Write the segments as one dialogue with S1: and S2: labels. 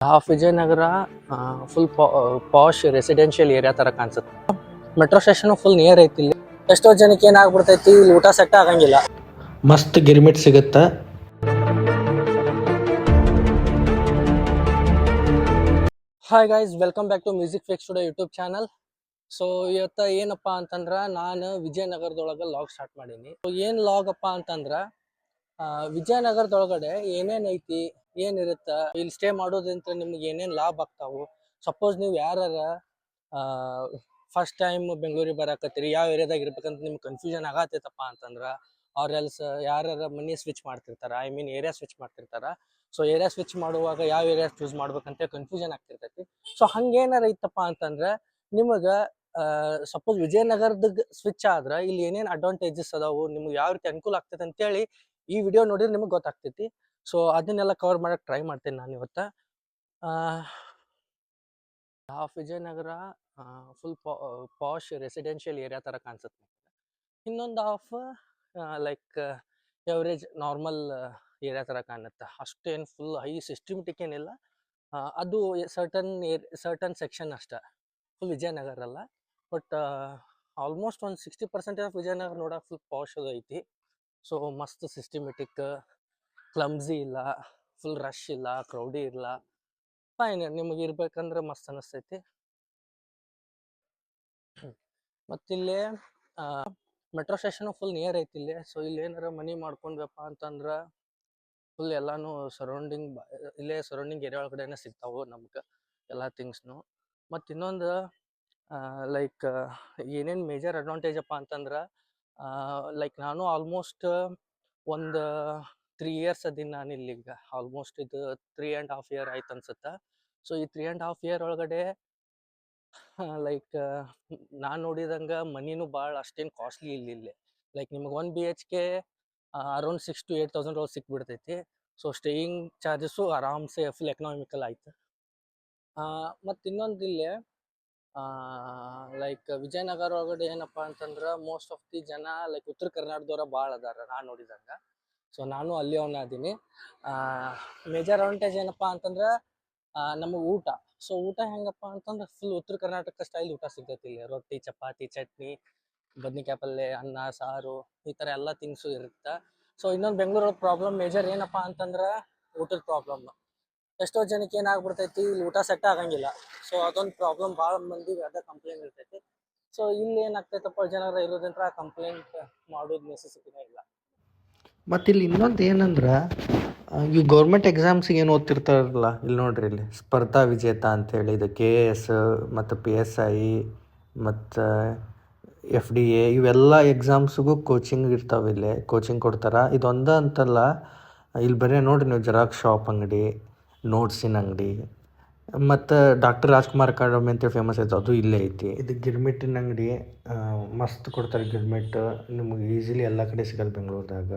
S1: Half Vijayanagara full posh residential area ತರ ಕಾಣಿಸುತ್ತೆ. Metro station full near ಐತಿ. ಇಲ್ಲಿ ಎಷ್ಟೋ ಜನಕ್ಕೆ ಏನಾಗ್ಬಿಡ್ತೈತಿ, ಇಲ್ಲಿ ಊಟ ಸೆಟ್ ಆಗಂಗಿಲ್ಲ.
S2: ಮಸ್ತ್ ಗಿರ್ಮಿಟ್ ಸಿಗುತ್ತಾ.
S1: Hi guys, welcome back to music fake studio YouTube channel. So ಇವತ್ತ ಏನಪ್ಪಾ ಅಂತಂದ್ರ ನಾನು ವಿಜಯನಗರದೊಳಗೆ ಲಾಗ್ ಸ್ಟಾರ್ಟ್ ಮಾಡೀನಿ. ಏನ್ ಲಾಗ್ ಅಪ್ಪ ಅಂತಂದ್ರ ವಿಜಯನಗರದೊಳಗಡೆ ಏನೇನ್ ಐತಿ, ಏನಿರುತ್ತ, ಇಲ್ಲಿ ಸ್ಟೇ ಮಾಡೋದ್ರಿಂದ ನಿಮ್ಗೆ ಏನೇನ್ ಲಾಭ ಆಗ್ತಾವು. ಸಪೋಸ್ ನೀವು ಯಾರ ಫಸ್ಟ್ ಟೈಮ್ ಬೆಂಗಳೂರಿಗೆ ಬರಾಕತ್ತೀರಿ, ಯಾವ ಏರಿಯಾದಾಗ ಇರ್ಬೇಕಂತ ನಿಮ್ಗೆ ಕನ್ಫ್ಯೂಷನ್ ಆಗತ್ತೈತಪ್ಪ ಅಂತಂದ್ರ, ಅವ್ರ ಎಲ್ಸ್ ಯಾರ ಮನಿ ಸ್ವಿಚ್ ಮಾಡ್ತಿರ್ತಾರ, ಐ ಮೀನ್ ಏರಿಯಾ ಸ್ವಿಚ್ ಮಾಡ್ತಿರ್ತಾರ. ಸೊ ಏರಿಯಾ ಸ್ವಿಚ್ ಮಾಡುವಾಗ ಯಾವ ಏರಿಯಾ ಚೂಸ್ ಮಾಡ್ಬೇಕಂತ ಕನ್ಫ್ಯೂಷನ್ ಆಗ್ತಿರ್ತೈತಿ. ಸೊ ಹಂಗೇನಾರ ಇತ್ತಪ್ಪ ಅಂತಂದ್ರೆ ನಿಮಗ ಸಪೋಸ್ ವಿಜಯನಗರದ ಸ್ವಿಚ್ ಆದ್ರ ಇಲ್ಲಿ ಏನೇನ್ ಅಡ್ವಾಂಟೇಜಸ್ ಅದಾವು, ನಿಮ್ಗೆ ಯಾವ ರೀತಿ ಅನುಕೂಲ ಆಗ್ತೈತೆ ಅಂತೇಳಿ ಈ ವಿಡಿಯೋ ನೋಡಿದ್ರೆ ನಿಮಗೆ ಗೊತ್ತಾಗ್ತೈತಿ. ಸೊ ಅದನ್ನೆಲ್ಲ ಕವರ್ ಮಾಡಕ್ ಟ್ರೈ ಮಾಡ್ತೇನೆ ನಾನು ಇವತ್ತ. Half Vijayanagara full posh residential area ತರ ಕಾಣಿಸುತ್ತೆ. ಇನ್ನೊಂದು half like average normal area ತರ ಕಾಣುತ್ತೆ. ಅಷ್ಟೇನು ಫುಲ್ ಹೈ ಸಿಸ್ಟಮೆಟಿಕ್ ಏನಿಲ್ಲ. ಅದು ಸರ್ಟನ್ ಸೆಕ್ಷನ್ ಅಷ್ಟ, ಫುಲ್ ವಿಜಯನಗರ ಅಲ್ಲ. ಬಟ್ ಆಲ್ಮೋಸ್ಟ್ ಒಂದು 60% ಆಫ್ ವಿಜಯನಗರ ನೋಡಕ್ ಫುಲ್ ಪಾಶ್ ಅದು ಐತಿ. ಸೊ ಮಸ್ತ್ ಸಿಸ್ಟಮೆಟಿಕ್, ಕ್ಲಮ್ಸಿ ಇಲ್ಲ, ಫುಲ್ ರಶ್ ಇಲ್ಲ, ಕ್ರೌಡಿ ಇಲ್ಲ, ಫೈನ್. ನಿಮಗೆ ಇರ್ಬೇಕಂದ್ರೆ ಮಸ್ತ್ ಅನಿಸ್ತೈತಿ. ಮತ್ತಿಲ್ಲಿ ಮೆಟ್ರೋ ಸ್ಟೇಷನ್ ಫುಲ್ ನಿಯರ್ ಐತಿ ಇಲ್ಲಿ. ಸೊ ಇಲ್ಲಿ ಏನಾರ ಮನಿ ಮಾಡ್ಕೊಂಡ್ವಪ್ಪ ಅಂತಂದ್ರ ಫುಲ್ ಎಲ್ಲಾನು ಇಲ್ಲೇ ಸರೌಂಡಿಂಗ್ ಏರಿಯಾ ಒಳಗಡೆನೆ ಸಿಗ್ತಾವು ನಮ್ಗೆ ಎಲ್ಲ ಥಿಂಗ್ಸ್ನು. ಮತ್ತು ಇನ್ನೊಂದು ಲೈಕ್ ಏನೇನು ಮೇಜರ್ ಅಡ್ವಾಂಟೇಜ್ ಅಪ್ಪ ಅಂತಂದ್ರ, ಲೈಕ್ ನಾನು ಆಲ್ಮೋಸ್ಟ್ ಒಂದು 3 years ಅದೀನಿ ನಾನು ಇಲ್ಲಿಗ. ಆಲ್ಮೋಸ್ಟ್ ಇದು 3.5 year ಆಯ್ತು ಅನ್ಸುತ್ತೆ. ಸೊ ಈ 3.5 year ಒಳಗಡೆ ಲೈಕ್ ನಾನು ನೋಡಿದಂಗ ಮನಿನೂ ಭಾಳ ಅಷ್ಟೇನು ಕಾಸ್ಟ್ಲಿ ಇಲ್ಲಿ. ಲೈಕ್ ನಿಮ್ಗೆ 1 BHK ಅರೌಂಡ್ 6,000 to 8,000 ಒಳಗೆ ಸಿಕ್ಬಿಡ್ತೈತಿ. ಸೊ ಸ್ಟೇಯಿಂಗ್ ಚಾರ್ಜಸ್ಸು ಆರಾಮ್ಸೆ ಫುಲ್ ಎಕನಾಮಿಕಲ್ ಆಯ್ತು. ಮತ್ತು ಇನ್ನೊಂದು ಇಲ್ಲಿ ಲೈಕ್ ವಿಜಯನಗರ ಒಳಗಡೆ ಏನಪ್ಪ ಅಂತಂದ್ರೆ ಮೋಸ್ಟ್ ಆಫ್ ದಿ ಜನ ಲೈಕ್ ಉತ್ತರ ಕರ್ನಾಟಕದವ್ರ ಭಾಳ ಅದಾರ ನಾನು ನೋಡಿದಂಗ. ಸೊ ನಾನು ಅಲ್ಲಿ ಅದೀನಿ. ಮೇಜರ್ ಅಡ್ವಾಂಟೇಜ್ ಏನಪ್ಪ ಅಂತಂದ್ರೆ ನಮಗೆ ಊಟ. ಸೊ ಊಟ ಹೆಂಗಪ್ಪ ಅಂತಂದ್ರೆ ಫುಲ್ ಉತ್ತರ ಕರ್ನಾಟಕ ಸ್ಟೈಲ್ ಊಟ ಸಿಗ್ತೈತಿ ಇಲ್ಲಿ. ರೊಟ್ಟಿ, ಚಪಾತಿ, ಚಟ್ನಿ, ಬದ್ನಿಕಾಯಿ ಪಲ್ಯ, ಅನ್ನ, ಸಾರು, ಈ ಥರ ಎಲ್ಲ ಥಿಂಗ್ಸು ಇರುತ್ತೆ. ಸೊ ಇನ್ನೊಂದು ಬೆಂಗಳೂರು ಪ್ರಾಬ್ಲಮ್ ಮೇಜರ್ ಏನಪ್ಪ ಅಂತಂದ್ರೆ ಊಟದ ಪ್ರಾಬ್ಲಮ್. ಎಷ್ಟೋ ಜನಕ್ಕೆ ಏನಾಗ್ಬಿಡ್ತೈತಿ, ಇಲ್ಲಿ ಊಟ ಸೆಟ್ ಆಗಂಗಿಲ್ಲ. ಸೊ ಅದೊಂದು ಪ್ರಾಬ್ಲಮ್ ಭಾಳ ಮಂದಿಗೆ ಅದ ಕಂಪ್ಲೇಂಟ್ ಇರ್ತೈತಿ. ಸೊ ಇಲ್ಲಿ ಏನಾಗ್ತೈತಪ್ಪ, ಜನರ ಇರೋದ್ರಿಂದ ಕಂಪ್ಲೇಂಟ್ ಮಾಡೋದು ನೆಸೆಸಿಟಿನೇ ಇಲ್ಲ.
S2: ಮತ್ತು ಇಲ್ಲಿ ಇನ್ನೊಂದು ಏನಂದ್ರೆ ಇವು ಗೌರ್ಮೆಂಟ್ ಎಕ್ಸಾಮ್ಸಿಗೆ ಏನು ಓದ್ತಿರ್ತಾರಲ್ಲ, ಇಲ್ಲಿ ನೋಡ್ರಿ, ಇಲ್ಲಿ ಸ್ಪರ್ಧಾ ವಿಜೇತ ಅಂಥೇಳಿ ಇದು KS ಮತ್ತು PSI ಮತ್ತು FDA ಇವೆಲ್ಲ ಎಕ್ಸಾಮ್ಸಿಗೂ ಕೋಚಿಂಗ್ ಇರ್ತಾವೆ. ಇಲ್ಲಿ ಕೋಚಿಂಗ್ ಕೊಡ್ತಾರೆ. ಇದೊಂದು ಅಂತಲ್ಲ, ಇಲ್ಲಿ ಬರೀ ನೋಡಿರಿ ನೀವು, ಜೆರಾಕ್ಸ್ ಶಾಪ್ ಅಂಗಡಿ, ನೋಟ್ಸಿನ ಅಂಗಡಿ, ಮತ್ತು ಡಾಕ್ಟರ್ ರಾಜ್ಕುಮಾರ್ ಅಕಾಡೆಮಿ ಅಂತೇಳಿ ಫೇಮಸ್ ಐತೆ, ಅದು ಇಲ್ಲೇ ಐತಿ. ಇದು ಗಿರ್ಮಿಟ್ಟಿನ ಅಂಗಡಿ, ಮಸ್ತ್ ಕೊಡ್ತಾರೆ ಗಿರ್ಮಿಟ್. ನಿಮ್ಗೆ ಈಸಿಲಿ ಎಲ್ಲ ಕಡೆ ಸಿಗಲ್ಲ ಬೆಂಗಳೂರದಾಗ.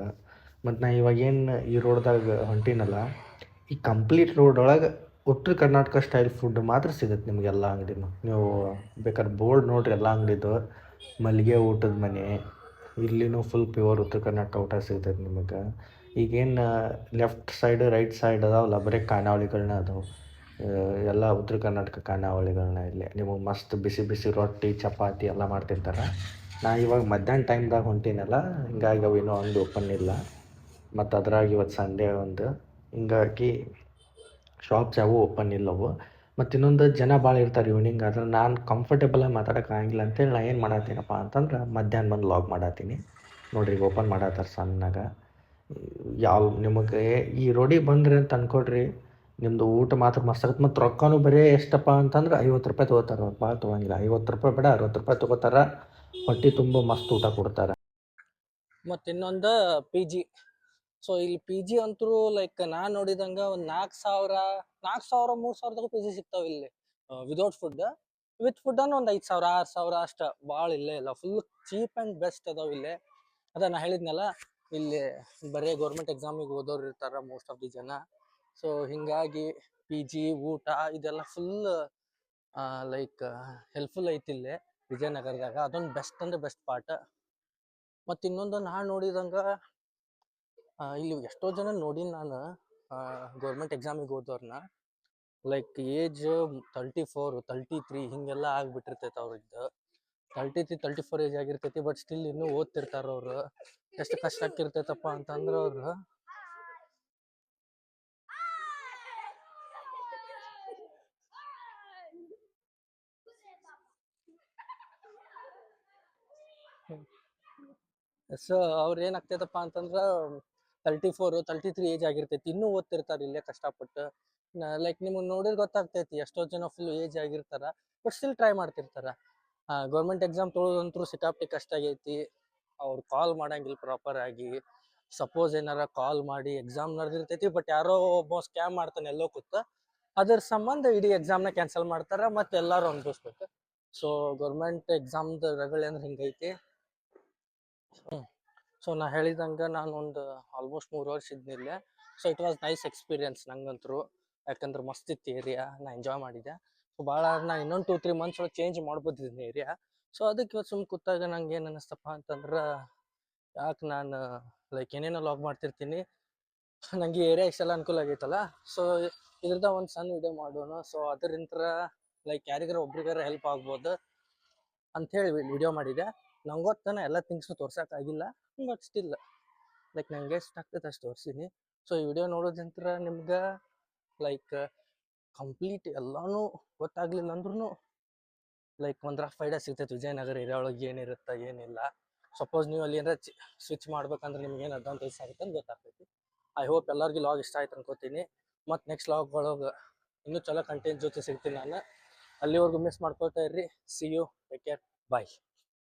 S2: ಮತ್ತು ನಾ ಇವಾಗ ಏನು ಈ ರೋಡ್ದಾಗ ಹೊಂಟೀನಲ್ಲ, ಈ ಕಂಪ್ಲೀಟ್ ರೋಡ್ ಒಳಗೆ ಉತ್ತರ ಕರ್ನಾಟಕ ಸ್ಟೈಲ್ ಫುಡ್ ಮಾತ್ರ ಸಿಗುತ್ತೆ ನಿಮ್ಗೆ ಎಲ್ಲ ಅಂಗಡಿನೂ. ನೀವು ಬೇಕಾದ್ರೆ ಬೋರ್ಡ್ ನೋಡಿರಿ ಎಲ್ಲ ಅಂಗಡಿದು. ಮಲ್ಲಿಗೆ ಊಟದ ಮನೆ, ಇಲ್ಲಿನೂ ಫುಲ್ ಪ್ಯೂರ್ ಉತ್ತರ ಕರ್ನಾಟಕ ಊಟ ಸಿಗ್ತೈತೆ ನಿಮಗೆ. ಈಗೇನು ಲೆಫ್ಟ್ ಸೈಡ್ ರೈಟ್ ಸೈಡ್ ಅದಾವಲ್ಲ, ಬರೀ ಖಾನಾವಳಿಗಳನ್ನ ಅದಾವೆ. ಎಲ್ಲ ಉತ್ತರ ಕರ್ನಾಟಕ ಖಾನಾವಳಿಗಳನ್ನ ಇಲ್ಲಿ ನಿಮಗೆ ಮಸ್ತ್ ಬಿಸಿ ಬಿಸಿ ರೊಟ್ಟಿ, ಚಪಾತಿ ಎಲ್ಲ ಮಾಡ್ತಿರ್ತಾರೆ. ನಾ ಇವಾಗ ಮಧ್ಯಾಹ್ನ ಟೈಮ್ದಾಗ ಹೊಂಟೀನಲ್ಲ, ಹಿಂಗಾಗಿ ಅವು ಇನ್ನೂ ಒಂದು ಓಪನ್ ಇಲ್ಲ. ಮತ್ತು ಅದ್ರಾಗ ಇವತ್ತು ಸಂಡೇ ಒಂದು, ಹಿಂಗಾಗಿ ಶಾಪ್ಸ್ ಯಾವೂ ಓಪನ್ ಇಲ್ಲವು. ಮತ್ತು ಇನ್ನೊಂದು ಜನ ಭಾಳ ಇರ್ತಾರೆ ಈವ್ನಿಂಗ್. ಆದ್ರೆ ನಾನು ಕಂಫರ್ಟೇಬಲಾಗಿ ಮಾತಾಡೋಕ್ಕಾಗಿಲ್ಲ ಅಂತೇಳಿ ನಾನು ಏನು ಮಾಡತ್ತೀನಪ್ಪ ಅಂತಂದ್ರೆ ಮಧ್ಯಾಹ್ನ ಬಂದು ಲಾಗ್ ಮಾಡತ್ತೀನಿ. ನೋಡಿರಿ, ಈಗ ಓಪನ್ ಮಾಡತ್ತಾರೆ ಸಣ್ಣಗ. ನಿಮಗೆ ಈ ರೋಡಿಗೆ ಬಂದ್ರಿ ಅಂತ ಅಂದ್ಕೊಡ್ರಿ, ನಿಮ್ಮದು ಊಟ ಮಾತ್ರ ಮಸ್ತ್ ಆಗುತ್ತೆ. ಮತ್ತು ರೊಕ್ಕನೂ ಬರೀ ಎಷ್ಟಪ್ಪ ಅಂತಂದ್ರೆ 50 ರೂಪಾಯಿ ತೊಗೋತಾರೆ. ಅವ್ರು ಭಾಳ ತೊಗೊಂಗಿಲ್ಲ. 50 ರೂಪಾಯಿ ಬೇಡ, 60 ರೂಪಾಯಿ ತೊಗೋತಾರೆ. ಹೊಟ್ಟೆ ತುಂಬ ಮಸ್ತ್ ಊಟ ಕೊಡ್ತಾರೆ.
S1: ಮತ್ತು ಇನ್ನೊಂದು PG. ಸೊ ಇಲ್ಲಿ PG ಅಂತೂ ಲೈಕ್ ನಾನು ನೋಡಿದಂಗ ಒಂದು 4,000 3,000 PG ಸಿಗ್ತಾವೆ ಇಲ್ಲಿ ವಿದೌಟ್ ಫುಡ್. ವಿತ್ ಫುಡ್ ಅನ್ನು ಒಂದು 5,000 6,000 ಅಷ್ಟ. ಭಾಳ ಇಲ್ಲೇ ಇಲ್ಲ, ಫುಲ್ ಚೀಪ್ ಆ್ಯಂಡ್ ಬೆಸ್ಟ್ ಅದಾವ ಇಲ್ಲೇ. ಅದ ನಾ ಹೇಳಿದ್ನಲ್ಲ, ಇಲ್ಲಿ ಬರೀ ಗೌರ್ಮೆಂಟ್ ಎಕ್ಸಾಮಿಗೆ ಓದೋರು ಇರ್ತಾರೆ ಮೋಸ್ಟ್ ಆಫ್ ದಿ ಜನ. ಸೊ ಹಿಂಗಾಗಿ PG ಊಟ ಇದೆಲ್ಲ ಫುಲ್ ಲೈಕ್ ಹೆಲ್ಪ್ಫುಲ್ ಐತಿ ಇಲ್ಲೇ ವಿಜಯನಗರದಾಗ. ಅದೊಂದು ಬೆಸ್ಟ್ ಅಂದ್ರೆ ಬೆಸ್ಟ್ ಪಾರ್ಟ್. ಮತ್ತು ಇನ್ನೊಂದು ನಾನು ನೋಡಿದಂಗ ಇಲ್ಲಿ ಎಷ್ಟೋ ಜನ ನೋಡೀನಿ ನಾನು ಗೌರ್ಮೆಂಟ್ ಎಕ್ಸಾಮಿಗೆ ಓದೋರ್ನ. ಲೈಕ್ ಏಜ್ 34 33 ಹಿಂಗೆಲ್ಲ ಆಗ್ಬಿಟ್ಟಿರ್ತೈತೆ ಅವ್ರದ್ದು. 33 34 ಏಜ್ ಆಗಿರ್ತೈತಿ, ಬಟ್ ಸ್ಟಿಲ್ ಇನ್ನೂ ಓದ್ತಿರ್ತಾರ ಅವ್ರು. ಎಷ್ಟು ಕಷ್ಟ ಆಗಿರ್ತೈತಪ್ಪ ಅಂತಂದ್ರೆ ಅವ್ರು ಸೊ ಅವ್ರು ಏನಾಗ್ತೈತಪ್ಪ ಅಂತಂದ್ರೆ 34 33 ಏಜ್ ಆಗಿರ್ತೈತಿ, ಇನ್ನೂ ಓದ್ತಿರ್ತಾರೆ ಇಲ್ಲೇ ಕಷ್ಟಪಟ್ಟು. ಲೈಕ್ ನಿಮಗೆ ನೋಡಿದ್ರೆ ಗೊತ್ತಾಗ್ತೈತಿ ಎಷ್ಟೋ ಜನ ಫುಲ್ ಏಜ್ ಆಗಿರ್ತಾರ, ಬಟ್ ಸ್ಟಿಲ್ ಟ್ರೈ ಮಾಡ್ತಿರ್ತಾರ. ಗೌರ್ಮೆಂಟ್ ಎಕ್ಸಾಮ್ ತೊಗೊಳೋದಂತೂ ಸಿಕ್ಕಾಪಟ್ಟೆ ಕಷ್ಟ ಆಗೈತಿ. ಅವ್ರು ಕಾಲ್ ಮಾಡಂಗಿಲ್ಲ ಪ್ರಾಪರ್ ಆಗಿ. ಸಪೋಸ್ ಏನಾರ ಕಾಲ್ ಮಾಡಿ ಎಕ್ಸಾಮ್ ನಡೆದಿರ್ತೈತಿ, ಬಟ್ ಯಾರೋ ಒಬ್ಬ ಸ್ಕ್ಯಾಮ್ ಮಾಡ್ತಾನೆ ಎಲ್ಲೋ ಕೂತ, ಅದ್ರ ಸಂಬಂಧ ಇಡೀ ಎಕ್ಸಾಮ್ನ ಕ್ಯಾನ್ಸಲ್ ಮಾಡ್ತಾರ, ಮತ್ತೆ ಎಲ್ಲರೂ ಅನ್ಭವಿಸ್ಬೇಕು. ಸೊ ಗೌರ್ಮೆಂಟ್ ಎಕ್ಸಾಮ್ದು ರಗಳೆ ಅಂದ್ರೆ ಹಿಂಗೈತಿ. ಸೊ ನಾ ಹೇಳಿದಂಗೆ ನಾನು ಒಂದು ಆಲ್ಮೋಸ್ಟ್ 3 ವರ್ಷ ಇದ್ನಿಲ್ಲೇ. So it was nice experience ನಂಗಂತರೂ, ಯಾಕಂದ್ರೆ ಮಸ್ತ್ ಇತ್ತು ಏರಿಯಾ, ನಾ ಎಂಜಾಯ್ ಮಾಡಿದ್ದೆ. ಸೊ ಭಾಳ ನಾ ಇನ್ನೊಂದು 2-3 ಮಂತ್ಸ್ ಒಳಗೆ ಚೇಂಜ್ ಮಾಡ್ಬೋದಿದ್ದೀನಿ ಏರಿಯಾ. ಸೊ ಅದಕ್ಕೆ ಇವತ್ತು ಸುಮ್ಮನೆ ಕೂತಾಗ ನಂಗೆ ಏನು ಅನ್ನಿಸ್ತಪ್ಪ ಅಂತಂದ್ರೆ, ಯಾಕೆ ನಾನು ಲೈಕ್ ಏನೇನೋ ಲಾಗ್ ಮಾಡ್ತಿರ್ತೀನಿ, ನನಗೆ ಏರಿಯಾ ಇಷ್ಟೆಲ್ಲ ಅನುಕೂಲ ಆಗೈತಲ್ಲ, ಸೊ ಇದ್ರದ ಒಂದು ಸಣ್ಣ ವಿಡಿಯೋ ಮಾಡೋಣ. ಸೊ ಅದರಿಂದ ಲೈಕ್ ಯಾರಿಗಾರ ಒಬ್ರಿಗಾರ ಹೆಲ್ಪ್ ಆಗ್ಬೋದು ಅಂಥೇಳಿ ವಿಡಿಯೋ ಮಾಡಿದೆ. ನಂಗೆ ಗೊತ್ತಾನ ಎಲ್ಲ ಥಿಂಗ್ಸ್ನು ತೋರ್ಸೋಕ್ಕಾಗಿಲ್ಲ, ಬಟ್ ಸ್ಟಿಲ್ ಲೈಕ್ ನಂಗೆ ಎಷ್ಟು ಆಗ್ತೈತೆ ಅಷ್ಟು ತೋರಿಸೀನಿ. ಸೊ ಈ ವಿಡಿಯೋ ನೋಡೋದಂತ್ರ ನಿಮ್ಗೆ ಲೈಕ್ ಕಂಪ್ಲೀಟ್ ಎಲ್ಲನೂ ಗೊತ್ತಾಗ್ಲಿಲ್ಲ ಅಂದ್ರೂ ಲೈಕ್ ಒಂದು ರಫ್ ಐಡಿಯಾ ಸಿಗ್ತೈತೆ ವಿಜಯನಗರ ಏರಿಯಾ ಒಳಗೆ ಏನಿರುತ್ತೆ ಏನಿಲ್ಲ. ಸಪೋಸ್ ನೀವು ಅಲ್ಲಿ ಏನಾರ ಸ್ವಿಚ್ ಮಾಡ್ಬೇಕಂದ್ರೆ ನಿಮ್ಗೆ ಏನು ಅಡ್ವಾಂಟೇಜ್ ಆಗುತ್ತೆ ಅಂತ ಗೊತ್ತಾಗ್ತೈತಿ. ಐ ಹೋಪ್ ಎಲ್ಲರಿಗೂ ಲಾಗ್ ಇಷ್ಟ ಆಯ್ತು ಅನ್ಕೋತೀನಿ. ಮತ್ತು ನೆಕ್ಸ್ಟ್ ಲಾಗ್ ಒಳಗೆ ಇನ್ನೂ ಚಲೋ ಕಂಟೆಂಟ್ ಜೊತೆ ಸಿಗ್ತೀನಿ ನಾನು. ಅಲ್ಲಿವರೆಗೂ ಮಿಸ್ ಮಾಡ್ಕೊಳ್ತಾ ಇರ್ರಿ. See you, take care, bye.